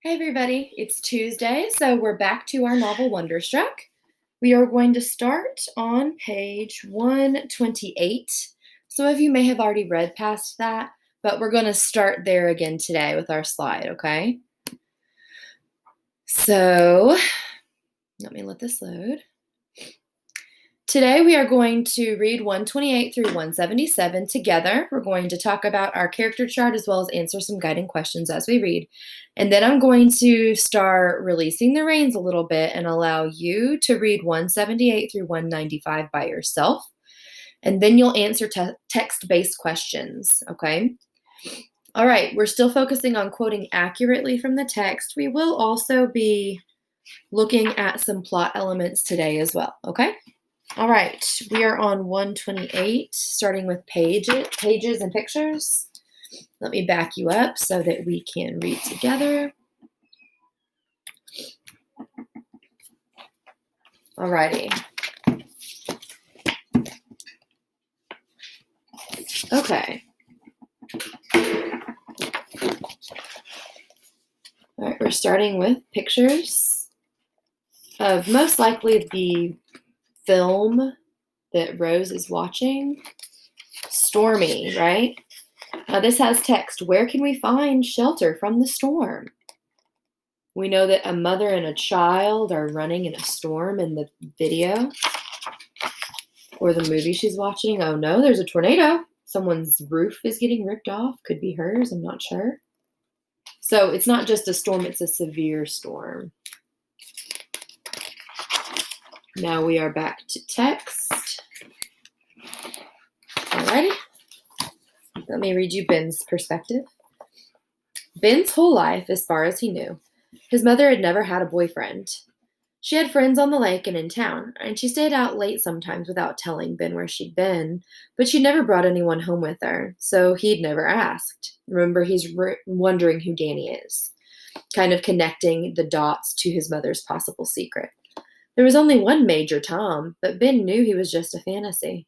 Hey everybody, it's Tuesday, so we're back to our novel Wonderstruck. We are going to start on page 128. Some of you may have already read past that, but we're going to start there again today with our slide, okay? So, let me let this load. Today we are going to read 128 through 177 together. We're going to talk about our character chart as well as answer some guiding questions as we read. And then I'm going to start releasing the reins a little bit and allow you to read 178 through 195 by yourself. And then you'll answer text-based questions, okay? All right, we're still focusing on quoting accurately from the text. We will also be looking at some plot elements today as well, okay? All right, we are on 128, starting with pages and pictures. Let me back you up so that we can read together. All righty. Okay. All right, we're starting with pictures of most likely the film that Rose is watching. Stormy, right? Now this has text. Where can we find shelter from the storm? We know that a mother and a child are running in a storm in the video or the movie she's watching. Oh no, there's a tornado. Someone's roof is getting ripped off. Could be hers, I'm not sure. So it's not just a storm, it's a severe storm. Now we are back to text. Alrighty. Let me read you Ben's perspective. Ben's whole life, as far as he knew, his mother had never had a boyfriend. She had friends on the lake and in town, and she stayed out late sometimes without telling Ben where she'd been, but she never brought anyone home with her, so he'd never asked. Remember, he's wondering who Danny is, kind of connecting the dots to his mother's possible secret. There was only one Major Tom, but Ben knew he was just a fantasy.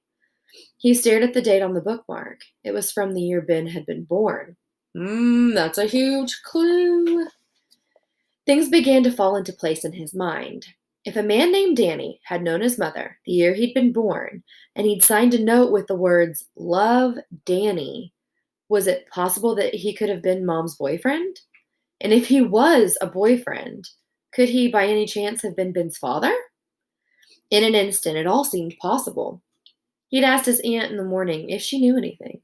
He stared at the date on the bookmark. It was from the year Ben had been born. That's a huge clue. Things began to fall into place in his mind. If a man named Danny had known his mother the year he'd been born, and he'd signed a note with the words, "Love, Danny," was it possible that he could have been Mom's boyfriend? And if he was a boyfriend, could he by any chance have been Ben's father? In an instant, it all seemed possible. He'd asked his aunt in the morning if she knew anything.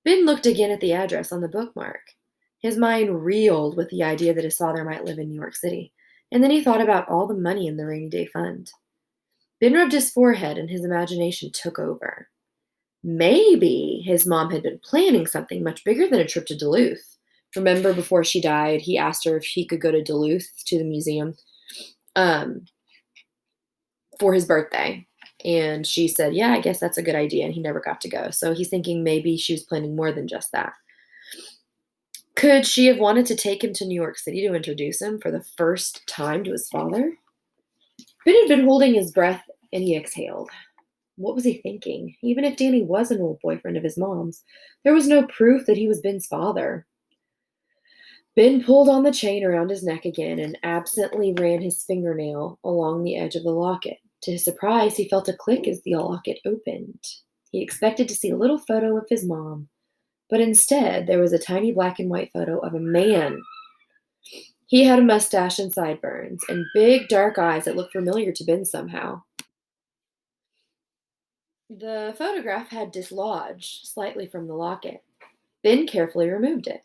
Ben looked again at the address on the bookmark. His mind reeled with the idea that his father might live in New York City, and then he thought about all the money in the rainy day fund. Ben rubbed his forehead and his imagination took over. Maybe his mom had been planning something much bigger than a trip to Duluth. Remember, before she died, he asked her if he could go to Duluth to the museum for his birthday. And she said, yeah, I guess that's a good idea. And he never got to go. So he's thinking maybe she was planning more than just that. Could she have wanted to take him to New York City to introduce him for the first time to his father? Ben had been holding his breath and he exhaled. What was he thinking? Even if Danny was an old boyfriend of his mom's, there was no proof that he was Ben's father. Ben pulled on the chain around his neck again and absently ran his fingernail along the edge of the locket. To his surprise, he felt a click as the locket opened. He expected to see a little photo of his mom, but instead there was a tiny black and white photo of a man. He had a mustache and sideburns and big dark eyes that looked familiar to Ben somehow. The photograph had dislodged slightly from the locket. Ben carefully removed it.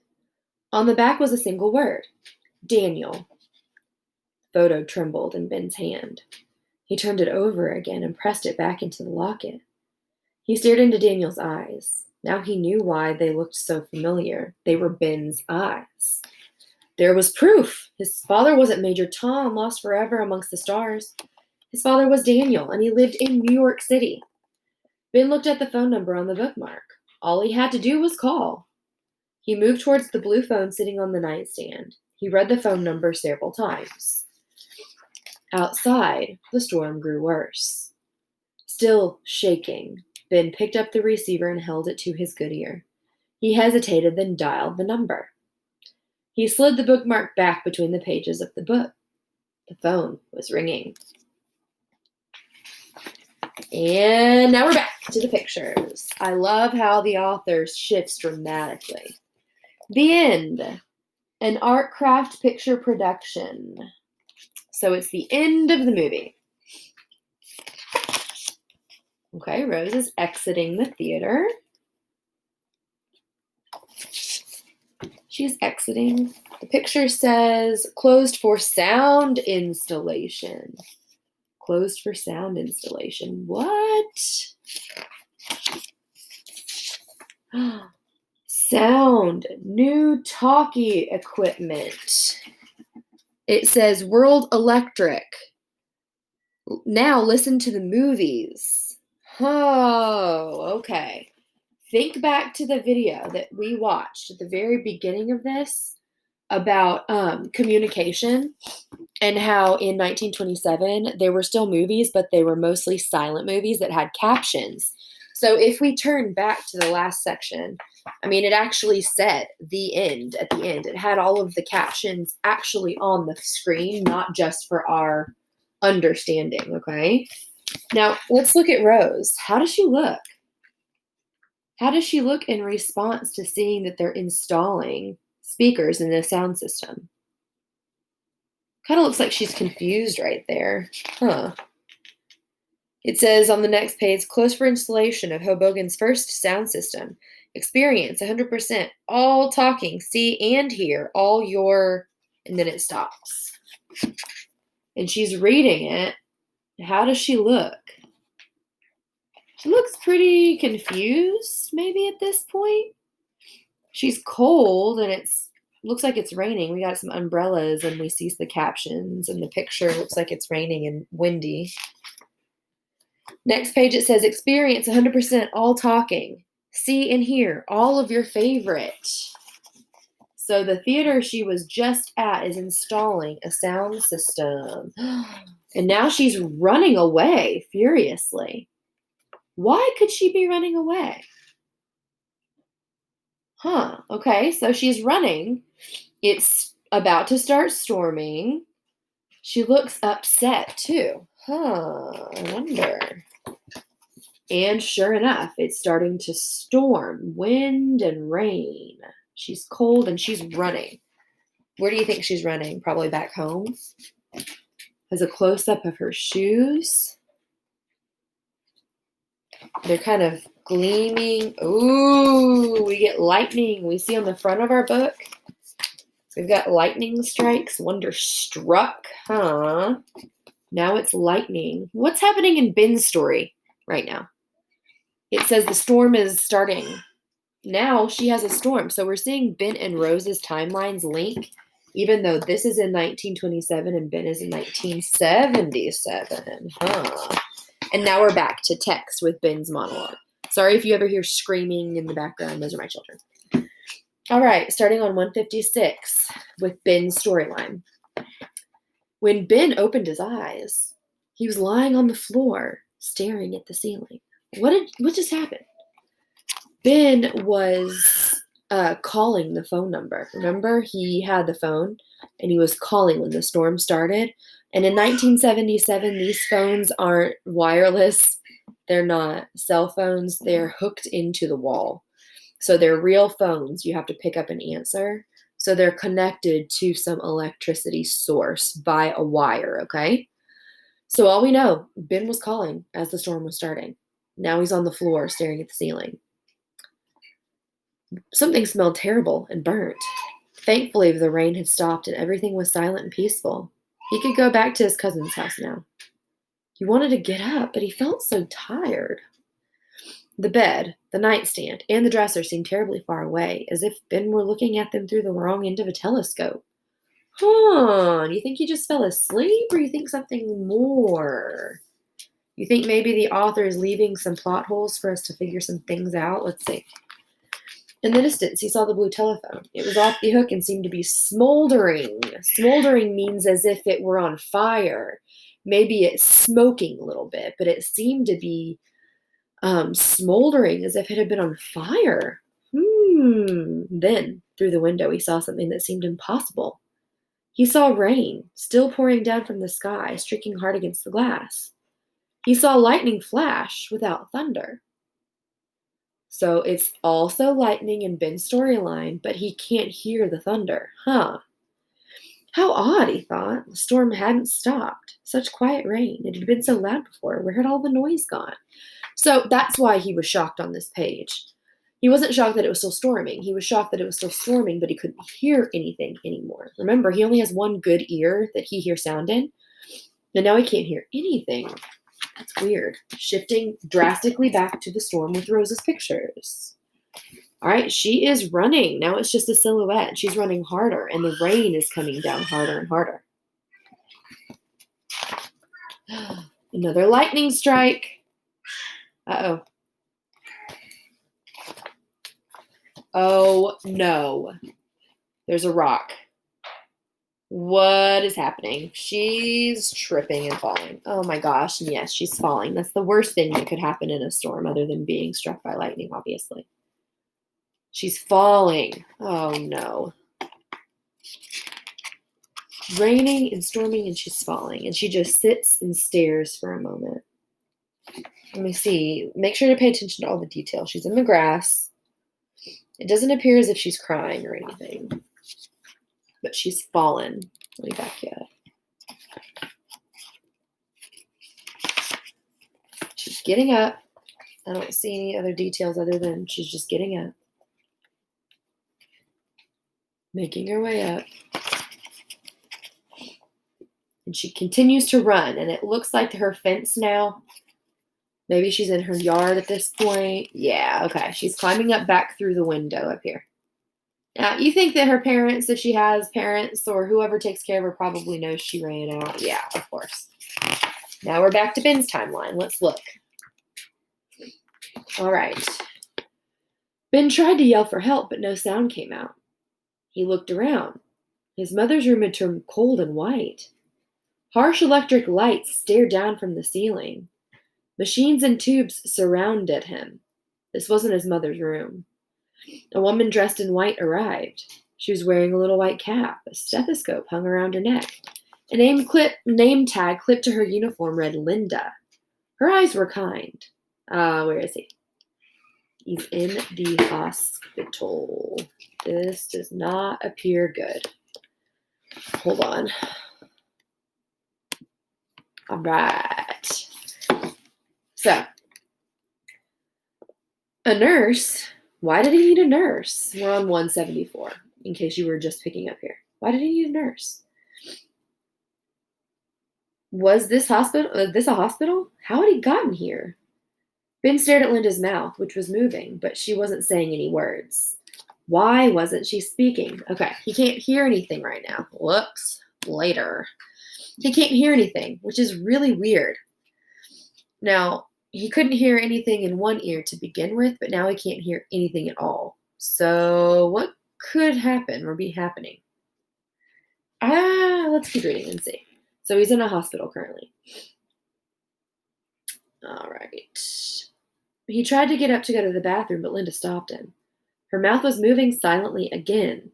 On the back was a single word, Daniel. The photo trembled in Ben's hand. He turned it over again and pressed it back into the locket. He stared into Daniel's eyes. Now he knew why they looked so familiar. They were Ben's eyes. There was proof. His father wasn't Major Tom, lost forever amongst the stars. His father was Daniel, and he lived in New York City. Ben looked at the phone number on the bookmark. All he had to do was call. He moved towards the blue phone sitting on the nightstand. He read the phone number several times. Outside, the storm grew worse. Still shaking, Ben picked up the receiver and held it to his good ear. He hesitated, then dialed the number. He slid the bookmark back between the pages of the book. The phone was ringing. And now we're back to the pictures. I love how the author shifts dramatically. The end. An art craft picture production. So it's the end of the movie. Okay, Rose is exiting the theater. She's exiting. The picture says closed for sound installation. Closed for sound installation. What? Sound. New talkie equipment. It says World Electric. Now listen to the movies. Oh, okay. Think back to the video that we watched at the very beginning of this about communication and how in 1927 there were still movies, but they were mostly silent movies that had captions. So if we turn back to the last section, I mean, it actually said the end at the end. It had all of the captions actually on the screen, not just for our understanding, okay? Now, let's look at Rose. How does she look? How does she look in response to seeing that they're installing speakers in the sound system? Kind of looks like she's confused right there. Huh. It says on the next page, close for installation of Hoboken's first sound system. Experience 100%, all talking, see and hear, all your, and then it stops. And she's reading it. How does she look? She looks pretty confused, maybe at this point. She's cold and looks like it's raining. We got some umbrellas and we see the captions and the picture looks like it's raining and windy. Next page it says experience 100% all talking. See and hear all of your favorite. So the theater she was just at is installing a sound system. And now she's running away furiously. Why could she be running away? Huh, okay, so she's running. It's about to start storming. She looks upset too. I wonder. And sure enough, it's starting to storm, wind and rain. She's cold and she's running. Where do you think she's running? Probably back home. Has a close-up of her shoes. They're kind of gleaming. Ooh, we get lightning. We see on the front of our book, we've got lightning strikes, Wonderstruck, huh? Now it's lightning. What's happening in Ben's story right now? It says the storm is starting. Now she has a storm. So we're seeing Ben and Rose's timelines link, even though this is in 1927 and Ben is in 1977. Huh. And now we're back to text with Ben's monologue. Sorry if you ever hear screaming in the background. Those are my children. All right, starting on 156 with Ben's storyline. When Ben opened his eyes, he was lying on the floor, staring at the ceiling. What just happened? Ben was calling the phone number. Remember, he had the phone, and he was calling when the storm started. And in 1977, these phones aren't wireless. They're not cell phones. They're hooked into the wall. So they're real phones. You have to pick up and answer. So they're connected to some electricity source by a wire, okay? So all we know, Ben was calling as the storm was starting. Now he's on the floor staring at the ceiling. Something smelled terrible and burnt. Thankfully, the rain had stopped and everything was silent and peaceful. He could go back to his cousin's house now. He wanted to get up, but he felt so tired. The bed, the nightstand, and the dresser seemed terribly far away, as if Ben were looking at them through the wrong end of a telescope. Do you think he just fell asleep, or you think something more? You think maybe the author is leaving some plot holes for us to figure some things out? Let's see. In the distance, he saw the blue telephone. It was off the hook and seemed to be smoldering. Smoldering means as if it were on fire. Maybe it's smoking a little bit, but it seemed to be smoldering as if it had been on fire. Then Through the window, he saw something that seemed impossible. He saw rain, still pouring down from the sky, streaking hard against the glass. He saw lightning flash without thunder. So it's also lightning in Ben's storyline, but he can't hear the thunder. Huh. How odd, he thought. The storm hadn't stopped. Such quiet rain. It had been so loud before. Where had all the noise gone? So that's why he was shocked on this page. He wasn't shocked that it was still storming. He was shocked that it was still storming, but he couldn't hear anything anymore. Remember, he only has one good ear that he hears sound in, and now he can't hear anything. That's weird. Shifting drastically back to the storm with Rose's pictures. All right, she is running. Now it's just a silhouette. She's running harder, and the rain is coming down harder and harder. Another lightning strike. Uh-oh. Oh, no. There's a rock. What is happening? She's tripping and falling. Oh my gosh, and yes, she's falling. That's the worst thing that could happen in a storm other than being struck by lightning, obviously. She's falling. Oh no. Raining and storming and she's falling. And she just sits and stares for a moment. Let me see. Make sure to pay attention to all the details. She's in the grass. It doesn't appear as if she's crying or anything. But she's fallen. Let me back you up. She's getting up. I don't see any other details other than she's just getting up. Making her way up. And she continues to run. And it looks like her fence now. Maybe she's in her yard at this point. Yeah, okay. She's climbing up back through the window up here. Now, you think that her parents, if she has parents or whoever takes care of her, probably knows she ran out. Yeah, of course. Now we're back to Ben's timeline. Let's look. All right. Ben tried to yell for help, but no sound came out. He looked around. His mother's room had turned cold and white. Harsh electric lights stared down from the ceiling. Machines and tubes surrounded him. This wasn't his mother's room. A woman dressed in white arrived. She was wearing a little white cap. A stethoscope hung around her neck. A name tag clipped to her uniform read Linda. Her eyes were kind. Where is he? He's in the hospital. This does not appear good. Hold on. All right. So, a nurse. Why did he need a nurse? We're on 174, in case you were just picking up here. Why did he need a nurse? Was this a hospital? How had he gotten here? Ben stared at Linda's mouth, which was moving, but she wasn't saying any words. Why wasn't she speaking? Okay, he can't hear anything right now. Whoops, later. He can't hear anything, which is really weird. Now, he couldn't hear anything in one ear to begin with, but now he can't hear anything at all. So what could happen or be happening? Let's keep reading and see. So he's in a hospital currently. All right. He tried to get up to go to the bathroom, but Linda stopped him. Her mouth was moving silently again.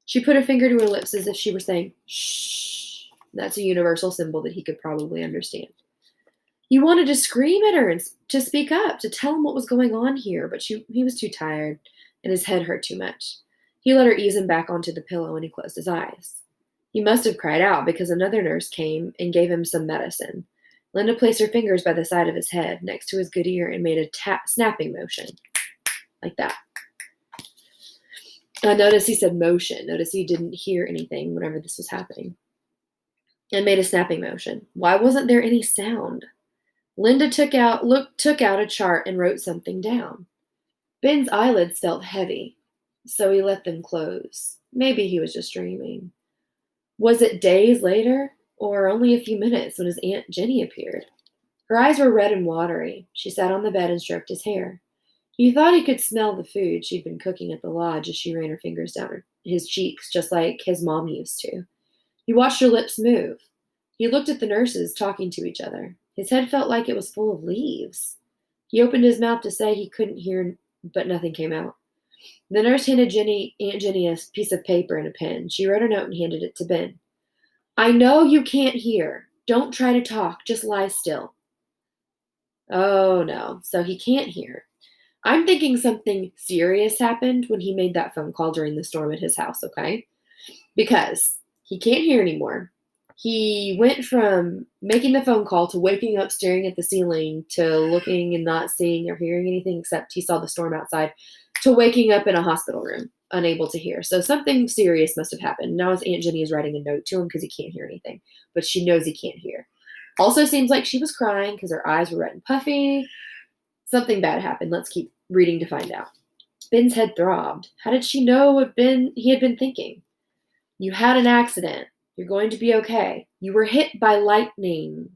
She put her finger to her lips as if she were saying, shh. That's a universal symbol that he could probably understand. He wanted to scream at her and to speak up, to tell him what was going on here, but he was too tired, and his head hurt too much. He let her ease him back onto the pillow, and he closed his eyes. He must have cried out because another nurse came and gave him some medicine. Linda placed her fingers by the side of his head, next to his good ear, and made a snapping motion. Like that. Notice he said motion. Notice he didn't hear anything whenever this was happening. And made a snapping motion. Why wasn't there any sound? Linda took out a chart and wrote something down. Ben's eyelids felt heavy, so he let them close. Maybe he was just dreaming. Was it days later, or only a few minutes when his Aunt Jenny appeared? Her eyes were red and watery. She sat on the bed and stroked his hair. He thought he could smell the food she'd been cooking at the lodge as she ran her fingers down his cheeks, just like his mom used to. He watched her lips move. He looked at the nurses talking to each other. His head felt like it was full of leaves. He opened his mouth to say he couldn't hear, but nothing came out. The nurse handed Aunt Jenny a piece of paper and a pen. She wrote a note and handed it to Ben. I know you can't hear. Don't try to talk. Just lie still. Oh, no. So he can't hear. I'm thinking something serious happened when he made that phone call during the storm at his house, okay? Because he can't hear anymore. He went from making the phone call to waking up staring at the ceiling to looking and not seeing or hearing anything except he saw the storm outside to waking up in a hospital room, unable to hear. So something serious must have happened. Now his Aunt Jenny is writing a note to him because he can't hear anything, but she knows he can't hear. Also seems like she was crying because her eyes were red and puffy. Something bad happened. Let's keep reading to find out. Ben's head throbbed. How did she know what he had been thinking? You had an accident. You're going to be okay. You were hit by lightning.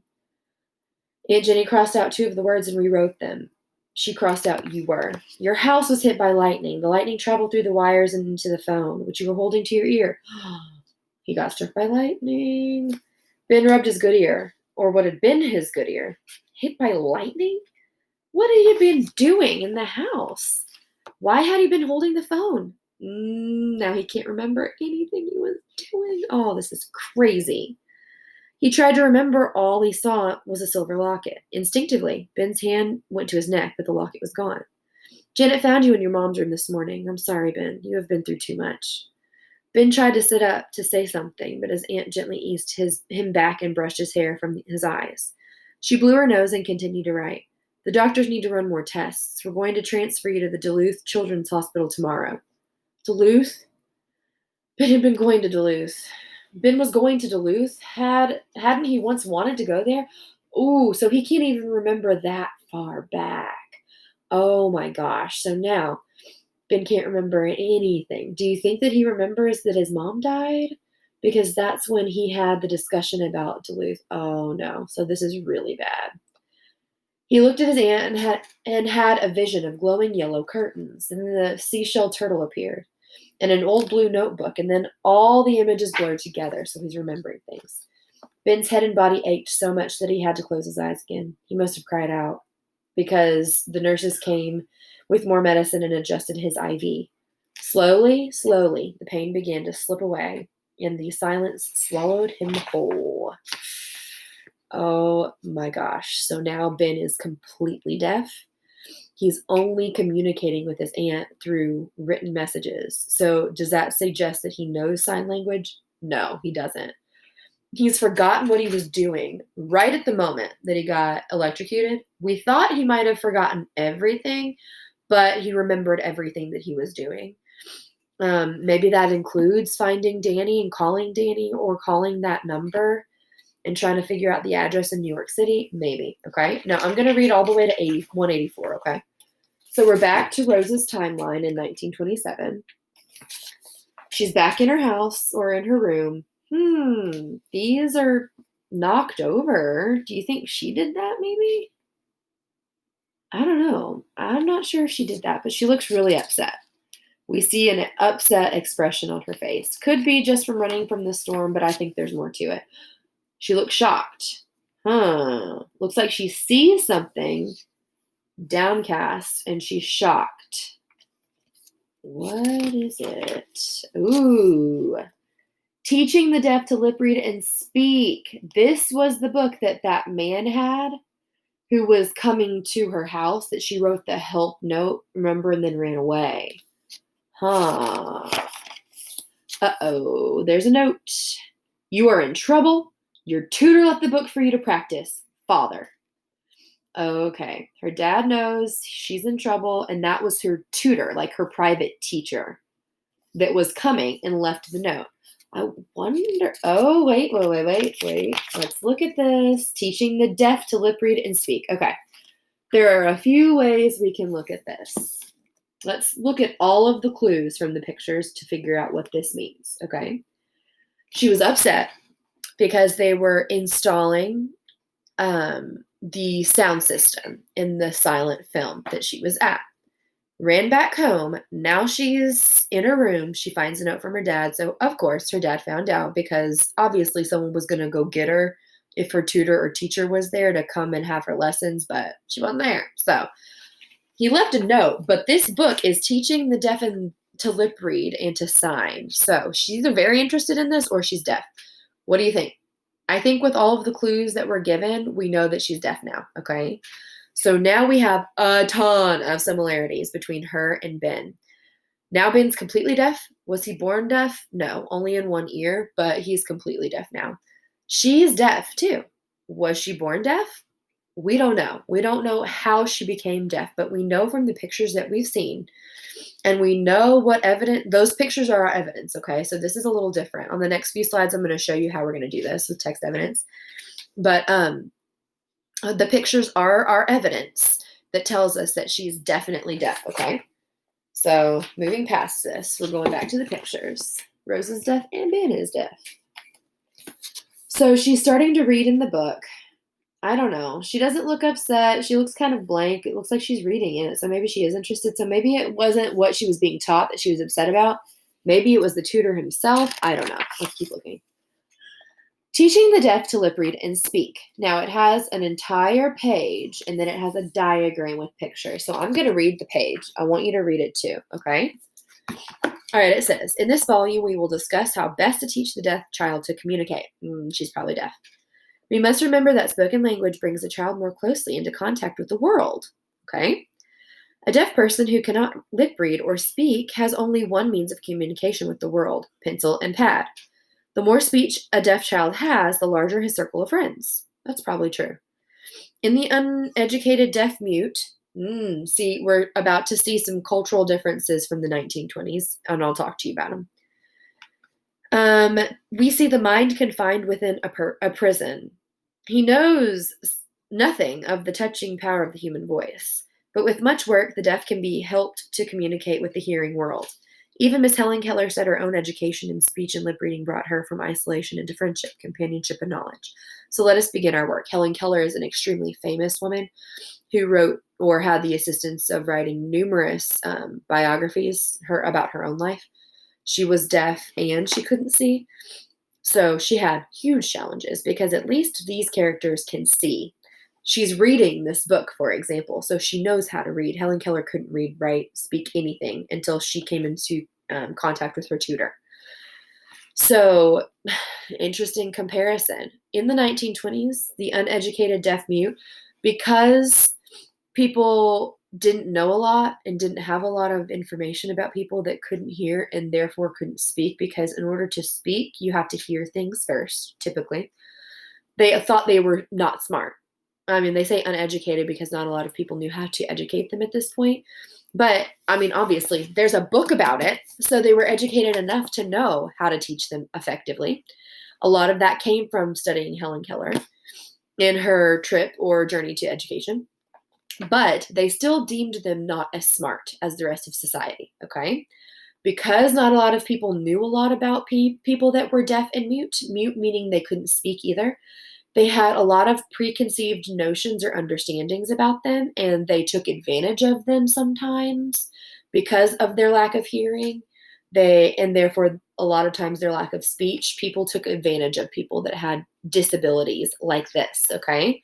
Aunt Jenny crossed out 2 of the words and rewrote them. She crossed out you were. Your house was hit by lightning. The lightning traveled through the wires and into the phone, which you were holding to your ear. He got struck by lightning. Ben rubbed his good ear, or what had been his good ear. Hit by lightning? What had he been doing in the house? Why had he been holding the phone? Now he can't remember anything he was doing. Oh, this is crazy. He tried to remember. All he saw was a silver locket. Instinctively, Ben's hand went to his neck, but the locket was gone. Janet found you in your mom's room this morning. I'm sorry, Ben. You have been through too much. Ben tried to sit up to say something, but his aunt gently eased him back and brushed his hair from his eyes. She blew her nose and continued to write. The doctors need to run more tests. We're going to transfer you to the Duluth Children's Hospital tomorrow. Duluth? Ben had been going to Duluth. Ben was going to Duluth? Hadn't he once wanted to go there? Ooh, so he can't even remember that far back. Oh my gosh. So now Ben can't remember anything. Do you think that he remembers that his mom died? Because that's when he had the discussion about Duluth. Oh no. So this is really bad. He looked at his aunt and had a vision of glowing yellow curtains, and the seashell turtle appeared, and an old blue notebook, and then all the images blurred together, so he's remembering things. Ben's head and body ached so much that he had to close his eyes again. He must have cried out, because the nurses came with more medicine and adjusted his IV. Slowly, the pain began to slip away, and the silence swallowed him whole. Oh my gosh. So now Ben is completely deaf. He's only communicating with his aunt through written messages. So does that suggest that he knows sign language? No, he doesn't. He's forgotten what he was doing right at the moment that he got electrocuted. We thought he might have forgotten everything, but he remembered everything that he was doing. Maybe that includes finding Danny and calling Danny or calling that number and trying to figure out the address in New York City? Maybe, okay? Now, I'm going to read all the way to 184, okay? So we're back to Rose's timeline in 1927. She's back in her house or in her room. These are knocked over. Do you think she did that, maybe? I don't know. I'm not sure if she did that, but she looks really upset. We see an upset expression on her face. Could be just from running from the storm, but I think there's more to it. She looks shocked. Looks like she sees something downcast and she's shocked. What is it? Ooh. Teaching the Deaf to Lip Read and Speak. This was the book that man had who was coming to her house that she wrote the help note, remember, and then ran away. Uh-oh. There's a note. You are in trouble. Your tutor left the book for you to practice. Father. Okay. Her dad knows she's in trouble, and that was her tutor, like her private teacher, that was coming and left the note. I wonder. Oh, wait. Let's look at this. Teaching the deaf to lip read and speak. Okay. There are a few ways we can look at this. Let's look at all of the clues from the pictures to figure out what this means. Okay. She was upset because they were installing the sound system in the silent film that she was at. Ran back home. Now she's in her room. She finds a note from her dad. So, of course, her dad found out because obviously someone was going to go get her if her tutor or teacher was there to come and have her lessons, but she wasn't there. So He left a note, but this book is teaching the deaf and to lip read and to sign. So she's either very interested in this or she's deaf. What do you think? I think with all of the clues that were given, we know that she's deaf now, okay? So now we have a ton of similarities between her and Ben. Now Ben's completely deaf. Was he born deaf? No, only in one ear, but he's completely deaf now. She's deaf too. Was she born deaf? We don't know. We don't know how she became deaf, but we know from the pictures that we've seen, and we know what evidence, those pictures are our evidence, okay? So this is a little different. On the next few slides, I'm going to show you how we're going to do this with text evidence. But the pictures are our evidence that tells us that she's definitely deaf, okay? So moving past this, we're going back to the pictures. Rose is deaf and Ben is deaf. So she's starting to read in the book. I don't know. She doesn't look upset. She looks kind of blank. It looks like she's reading it. So maybe she is interested. So maybe it wasn't what she was being taught that she was upset about. Maybe it was the tutor himself. I don't know. Let's keep looking. Teaching the deaf to lip read and speak. Now it has an entire page and then it has a diagram with pictures. So I'm going to read the page. I want you to read it too. Okay. All right. It says, in this volume, we will discuss how best to teach the deaf child to communicate. She's probably deaf. We must remember that spoken language brings the child more closely into contact with the world. Okay? A deaf person who cannot lip read or speak has only one means of communication with the world, pencil and pad. The more speech a deaf child has, the larger his circle of friends. That's probably true. In the uneducated deaf mute, see, we're about to see some cultural differences from the 1920s, and I'll talk to you about them. We see the mind confined within a prison. He knows nothing of the touching power of the human voice, but with much work, the deaf can be helped to communicate with the hearing world. Even Miss Helen Keller said her own education in speech and lip reading brought her from isolation into friendship, companionship, and knowledge. So let us begin our work. Helen Keller is an extremely famous woman who wrote or had the assistance of writing numerous biographies about her own life. She was deaf and she couldn't see. So she had huge challenges because at least these characters can see. She's reading this book, for example, so she knows how to read. Helen Keller couldn't read, write, speak anything until she came into contact with her tutor. So, interesting comparison. In the 1920s, the uneducated deaf mute, because people didn't know a lot and didn't have a lot of information about people that couldn't hear and therefore couldn't speak, because in order to speak, you have to hear things first, typically. They thought they were not smart. I mean, they say uneducated because not a lot of people knew how to educate them at this point. But, I mean, obviously, there's a book about it, so they were educated enough to know how to teach them effectively. A lot of that came from studying Helen Keller in her trip or journey to education. But they still deemed them not as smart as the rest of society, okay? Because not a lot of people knew a lot about people that were deaf and mute meaning they couldn't speak either, they had a lot of preconceived notions or understandings about them, and they took advantage of them sometimes because of their lack of hearing. And therefore, a lot of times their lack of speech, people took advantage of people that had disabilities like this, okay?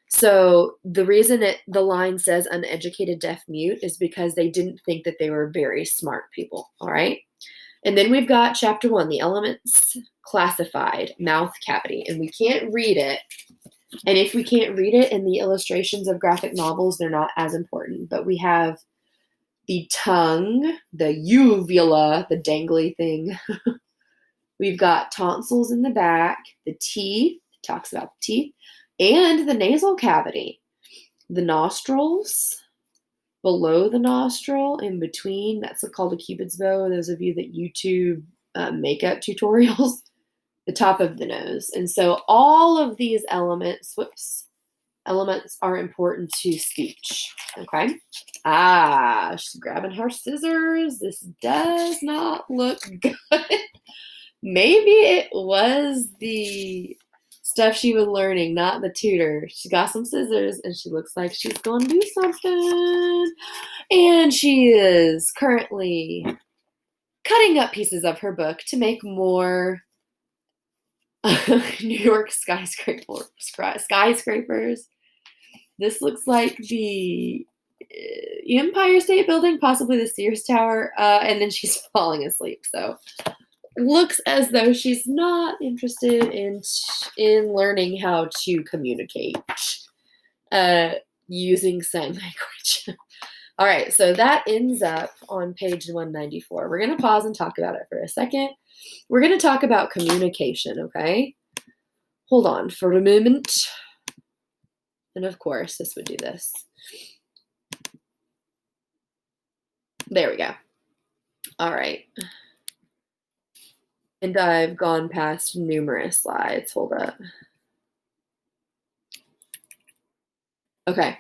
So the reason the line says uneducated deaf mute is because they didn't think that they were very smart people, all right? And then we've got chapter 1, the elements classified, mouth cavity, and we can't read it. And if we can't read it in the illustrations of graphic novels, they're not as important. But we have the tongue, the uvula, the dangly thing. We've got tonsils in the back, the teeth, talks about the teeth, and the nasal cavity, the nostrils, below the nostril, in between. That's called a cupid's bow. Those of you that YouTube makeup tutorials, the top of the nose. And so all of these elements are important to speech. Okay. She's grabbing her scissors. This does not look good. Maybe it was the stuff she was learning, not the tutor. She got some scissors and she looks like she's going to do something. And she is currently cutting up pieces of her book to make more New York skyscrapers. This looks like the Empire State Building, possibly the Sears Tower, and then she's falling asleep. So looks as though she's not interested in learning how to communicate using sign language. All right, so that ends up on page 194. We're going to pause and talk about it for a second. We're going to talk about communication, okay? Hold on for a moment. And of course, this would do this. There we go. All right. And I've gone past numerous slides. Hold up. Okay,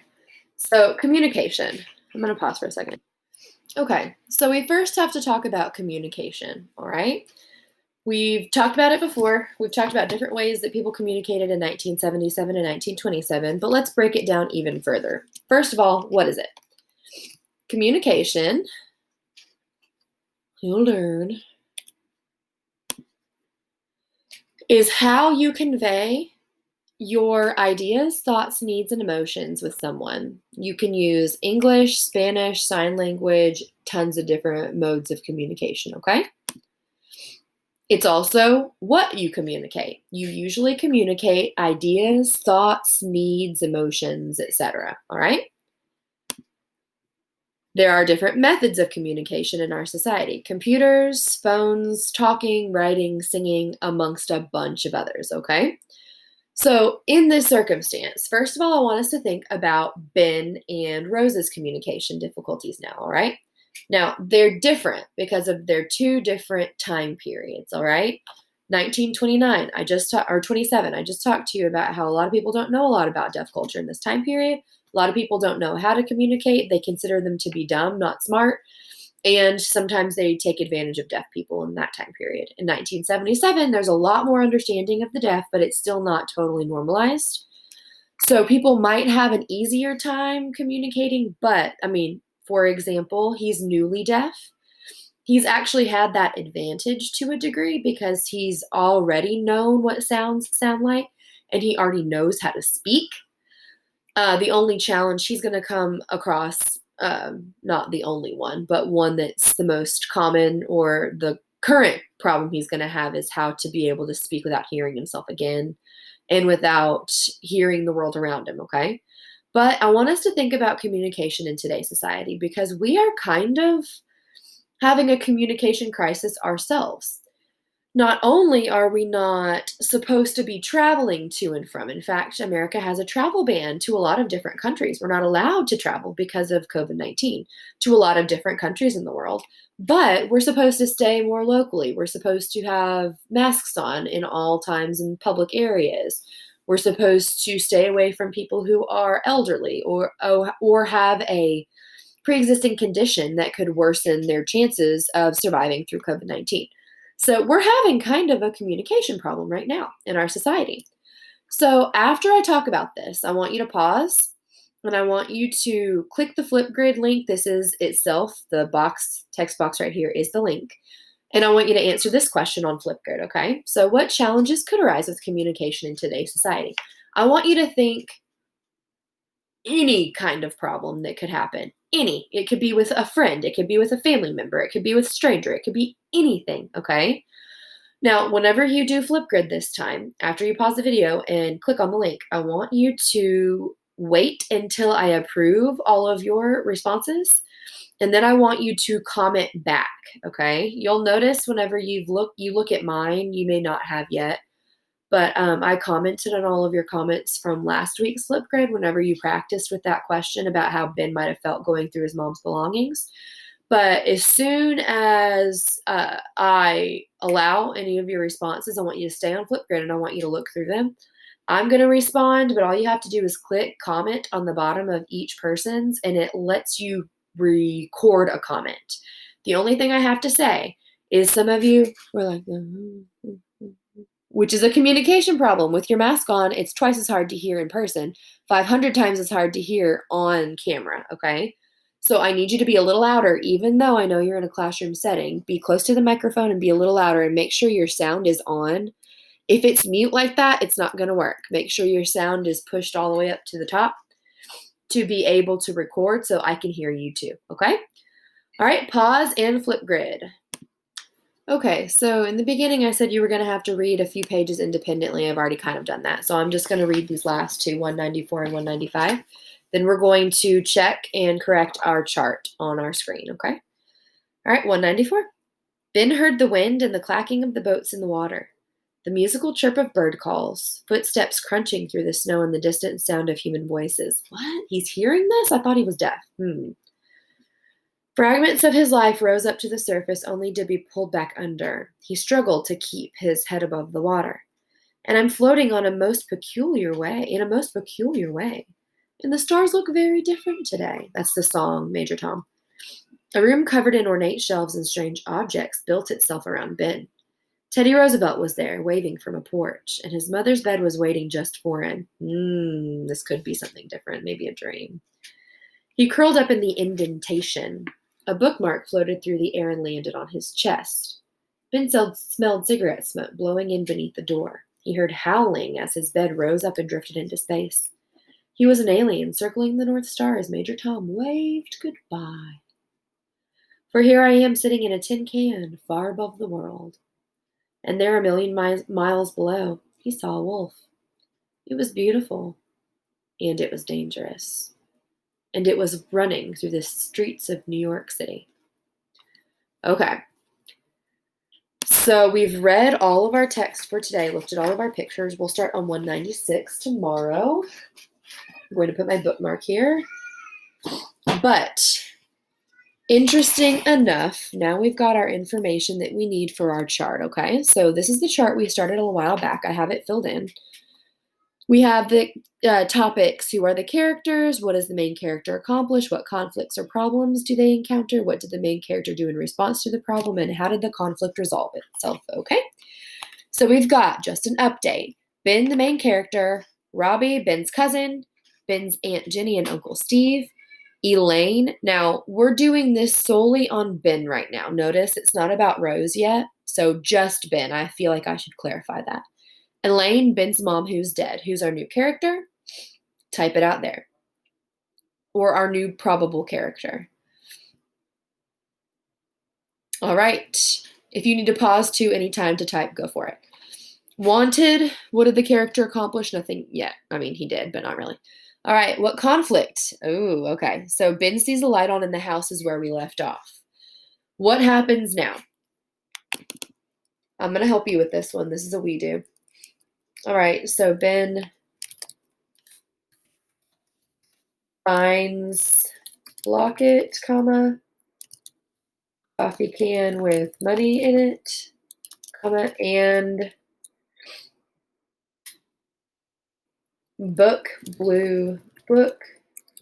so communication. I'm going to pause for a second. Okay, so we first have to talk about communication, all right? We've talked about it before. We've talked about different ways that people communicated in 1977 and 1927, but let's break it down even further. First of all, what is it? Communication, you'll learn, is how you convey your ideas, thoughts, needs, and emotions with someone. You can use English, Spanish, sign language, tons of different modes of communication, okay? It's also what you communicate. You usually communicate ideas, thoughts, needs, emotions, etc., all right? There are different methods of communication in our society. Computers, phones, talking, writing, singing, amongst a bunch of others, okay? So in this circumstance, first of all, I want us to think about Ben and Rose's communication difficulties now, all right? Now, they're different because of their two different time periods, all right? 1929, or 27, I just talked to you about how a lot of people don't know a lot about deaf culture in this time period. A lot of people don't know how to communicate. They consider them to be dumb, not smart. And sometimes they take advantage of deaf people in that time period. In 1977, there's a lot more understanding of the deaf, but it's still not totally normalized. So people might have an easier time communicating, but I mean, for example, he's newly deaf. He's actually had that advantage to a degree because he's already known what sounds sound like, and he already knows how to speak. The only challenge he's going to come across, not the only one, but one that's the most common or the current problem he's going to have is how to be able to speak without hearing himself again and without hearing the world around him, okay? But I want us to think about communication in today's society because we are kind of having a communication crisis ourselves. Not only are we not supposed to be traveling to and from, in fact, America has a travel ban to a lot of different countries. We're not allowed to travel because of COVID-19 to a lot of different countries in the world. But we're supposed to stay more locally. We're supposed to have masks on in all times in public areas. We're supposed to stay away from people who are elderly or have a pre-existing condition that could worsen their chances of surviving through COVID-19. So we're having kind of a communication problem right now in our society. So after I talk about this, I want you to pause and I want you to click the Flipgrid link. This is itself, the text box right here is the link. And I want you to answer this question on Flipgrid, okay? So what challenges could arise with communication in today's society? I want you to think any kind of problem that could happen. Any. It could be with a friend. It could be with a family member. It could be with a stranger. It could be anything, okay? Now, whenever you do Flipgrid this time, after you pause the video and click on the link, I want you to wait until I approve all of your responses, and then I want you to comment back, okay? You'll notice whenever you look at mine, you may not have yet, but I commented on all of your comments from last week's Flipgrid whenever you practiced with that question about how Ben might have felt going through his mom's belongings. But as soon as I allow any of your responses, I want you to stay on Flipgrid and I want you to look through them. I'm going to respond, but all you have to do is click comment on the bottom of each person's and it lets you record a comment. The only thing I have to say is some of you were like, which is a communication problem. With your mask on, it's twice as hard to hear in person, 500 times as hard to hear on camera, okay? So I need you to be a little louder, even though I know you're in a classroom setting. Be close to the microphone and be a little louder and make sure your sound is on. If it's mute like that, it's not going to work. Make sure your sound is pushed all the way up to the top. to be able to record so I can hear you too, okay? All right, pause and flip grid. Okay, so in the beginning I said you were going to have to read a few pages independently. I've already kind of done that. So I'm just going to read these last two, 194 and 195. Then we're going to check and correct our chart on our screen, okay? All right, 194. Ben heard the wind and the clacking of the boats in the water, the musical chirp of bird calls, footsteps crunching through the snow, and the distant sound of human voices. What? He's hearing this? I thought he was deaf. Fragments of his life rose up to the surface only to be pulled back under. He struggled to keep his head above the water. And I'm floating in a most peculiar way. And the stars look very different today. That's the song, Major Tom. A room covered in ornate shelves and strange objects built itself around Ben. Teddy Roosevelt was there, waving from a porch, and his mother's bed was waiting just for him. This could be something different, maybe a dream. He curled up in the indentation. A bookmark floated through the air and landed on his chest. Ben smelled cigarette smoke blowing in beneath the door. He heard howling as his bed rose up and drifted into space. He was an alien circling the North Star as Major Tom waved goodbye. For here I am sitting in a tin can, far above the world. And there, a million miles below, he saw a wolf. It was beautiful, and it was dangerous. And it was running through the streets of New York City. Okay. So we've read all of our text for today, looked at all of our pictures. We'll start on 196 tomorrow. I'm going to put my bookmark here. But interesting enough, now we've got our information that we need for our chart, okay? So this is the chart we started a while back. I have it filled in. We have the topics. Who are the characters? What does the main character accomplish? What conflicts or problems do they encounter? What did the main character do in response to the problem? And how did the conflict resolve itself? Okay. So we've got just an update. Ben, the main character. Robbie, Ben's cousin. Ben's Aunt Jenny and Uncle Steve. Elaine. Now, we're doing this solely on Ben right now. Notice it's not about Rose yet. So just Ben. I feel like I should clarify that. Elaine, Ben's mom, who's dead. Who's our new character? Type it out there. Or our new probable character. All right. If you need to pause to any time to type, go for it. Wanted. What did the character accomplish? Nothing yet. I mean, he did, but not really. All right. What conflict? Oh, okay. So Ben sees the light on in the house is where we left off. What happens now? I'm going to help you with this one. This is a we do. All right, so Ben finds locket, comma, coffee can with money in it, comma, and blue book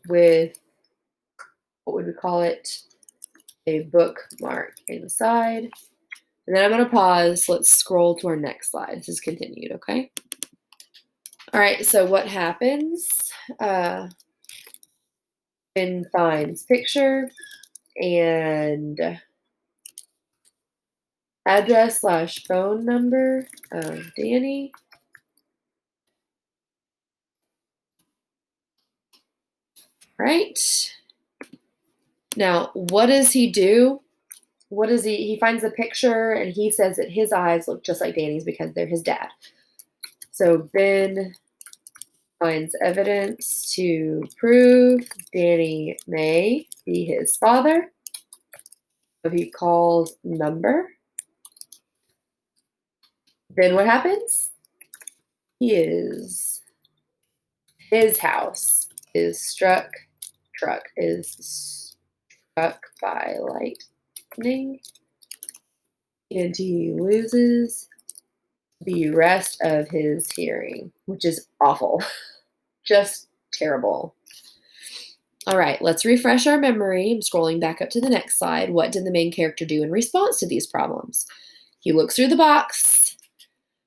with, what would we call it? A bookmark inside. And then I'm going to pause. Let's scroll to our next slide. This is continued, okay? All right, so what happens? Ben finds picture and address / phone number of Danny. Right. Now, what does he do? What does he finds the picture and he says that his eyes look just like Danny's because they're his dad. So Ben finds evidence to prove Danny may be his father. So he calls number. Then what happens? His house is struck by lightning, and he loses the rest of his hearing, which is awful. Just terrible. All right, let's refresh our memory. I'm scrolling back up to the next slide. What did the main character do in response to these problems? He looks through the box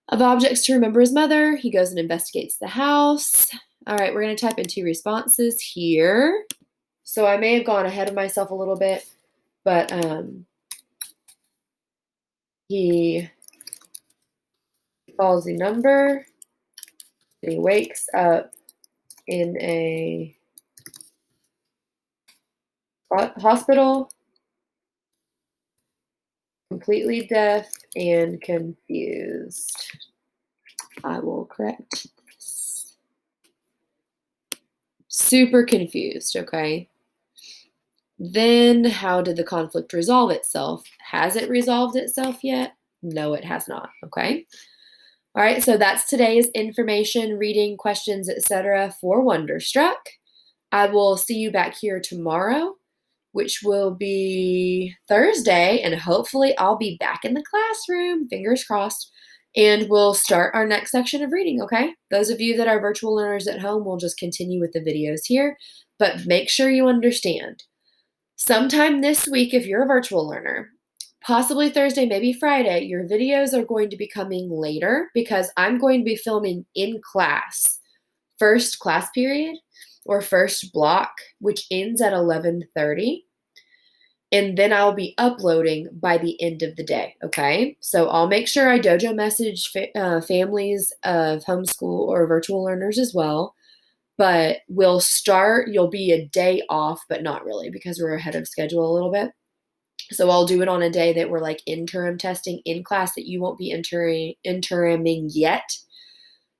of objects to remember his mother. He goes and investigates the house. All right, we're going to type in 2 responses here. So I may have gone ahead of myself a little bit, but he calls the number. He wakes up in a Hospital, completely deaf, and confused. I will correct this. Super confused, okay? Then how did the conflict resolve itself? Has it resolved itself yet? No, it has not, okay? All right, so that's today's information, reading, questions, etc. for Wonderstruck. I will see you back here tomorrow, which will be Thursday, and hopefully I'll be back in the classroom, fingers crossed, and we'll start our next section of reading, okay? Those of you that are virtual learners at home will just continue with the videos here, but make sure you understand. Sometime this week, if you're a virtual learner, possibly Thursday, maybe Friday, your videos are going to be coming later because I'm going to be filming in class, first class period or first block, which ends at 11:30. And then I'll be uploading by the end of the day, okay? So I'll make sure I dojo message families of homeschool or virtual learners as well. But you'll be a day off, but not really because we're ahead of schedule a little bit. So I'll do it on a day that we're like interim testing in class that you won't be interiming yet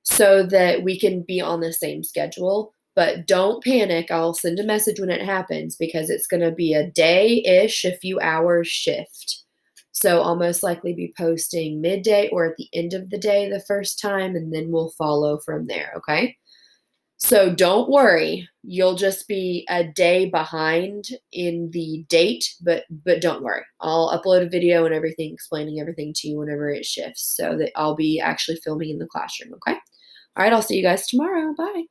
so that we can be on the same schedule. But don't panic. I'll send a message when it happens because it's going to be a day-ish, a few hours shift. So I'll most likely be posting midday or at the end of the day the first time, and then we'll follow from there, okay? So don't worry. You'll just be a day behind in the date, but don't worry. I'll upload a video and everything explaining everything to you whenever it shifts so that I'll be actually filming in the classroom, okay? All right, I'll see you guys tomorrow. Bye.